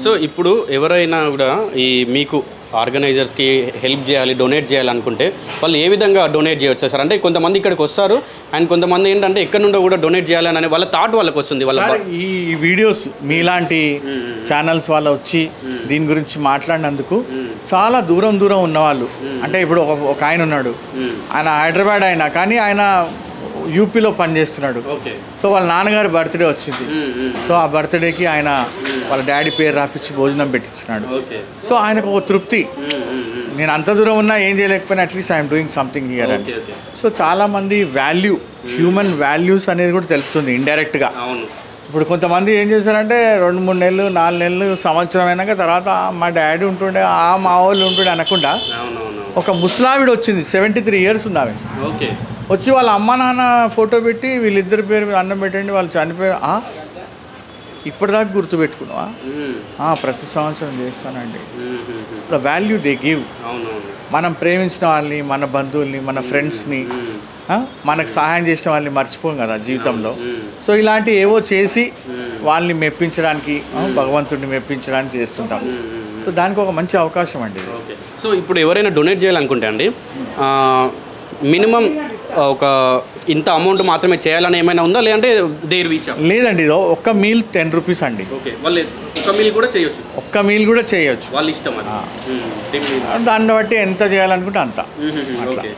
So ఇప్పుడు ఎవరైనా కూడా ఈ మీకు ఆర్గనైజర్స్కి హెల్ప్ చేయాలి, డొనేట్ చేయాలనుకుంటే వాళ్ళు ఏ విధంగా డొనేట్ చేయవచ్చు సార్? అంటే కొంతమంది ఇక్కడికి వస్తారు అండ్ కొంతమంది ఏంటంటే ఎక్కడి నుండో కూడా డొనేట్ చేయాలని వాళ్ళ థాట్ వాళ్ళకి వస్తుంది. వాళ్ళ ఈ వీడియోస్ మీలాంటి ఛానల్స్ వాళ్ళు వచ్చి దీని గురించి మాట్లాడినందుకు చాలా దూరం ఉన్నవాళ్ళు, అంటే ఇప్పుడు ఒక ఆయన ఉన్నాడు, ఆయన హైదరాబాద్ ఆయన, కానీ ఆయన యూపీలో పనిచేస్తున్నాడు. సో వాళ్ళ నాన్నగారి బర్త్డే వచ్చింది. సో ఆ బర్త్డేకి ఆయన వాళ్ళ డాడీ పేరు రాపించి భోజనం పెట్టించినాడు. సో ఆయనకు ఒక తృప్తి, నేను అంత దూరం ఉన్నా ఏం చేయలేకపోయినా at least I'm doing something here అని. సో చాలామంది హ్యూమన్ వాల్యూస్ అనేది కూడా తెలుపుతుంది ఇండైరెక్ట్గా. ఇప్పుడు కొంతమంది ఏం చేశారంటే 2-3 నెలలు 4 నెలలు సంవత్సరం అయినాక తర్వాత మా డాడీ ఉంటుండే, మా వాళ్ళు ఉంటుండే అనకుండా ఒక ముసలావిడ వచ్చింది, 73 years ఉంది ఆమె, వచ్చి వాళ్ళ అమ్మ నాన్న ఫోటో పెట్టి వీళ్ళిద్దరి పేరు మీద అన్నం పెట్టండి, వాళ్ళు చనిపోయారు, ఇప్పటిదాకా గుర్తుపెట్టుకున్నావా? ప్రతి సంవత్సరం చేస్తానండి. The value they give. మనం ప్రేమించిన వాళ్ళని, మన బంధువుల్ని, మన ఫ్రెండ్స్ని, మనకు సహాయం చేసిన వాళ్ళని మర్చిపోం కదా జీవితంలో. సో ఇలాంటి ఏవో చేసి వాళ్ళని మెప్పించడానికి, భగవంతుడిని మెప్పించడానికి చేస్తుంటాం. సో దానికి ఒక మంచి అవకాశం అండి. సో ఇప్పుడు ఎవరైనా డొనేట్ చేయాలనుకుంటే అండి మినిమం ఒక ఇంత అమౌంట్ మాత్రమే చేయాలని ఏమైనా ఉందా, లేదంటే దేర్ విషయం? లేదండి, ఇది ఒక్క మీల్ 10 rupees అండి. వాళ్ళు ఒక్క మీల్ కూడా చేయొచ్చు, వాళ్ళ ఇష్టం. దాన్ని దాన్ని బట్టి ఎంత చేయాలనుకుంటే అంత. ఓకే.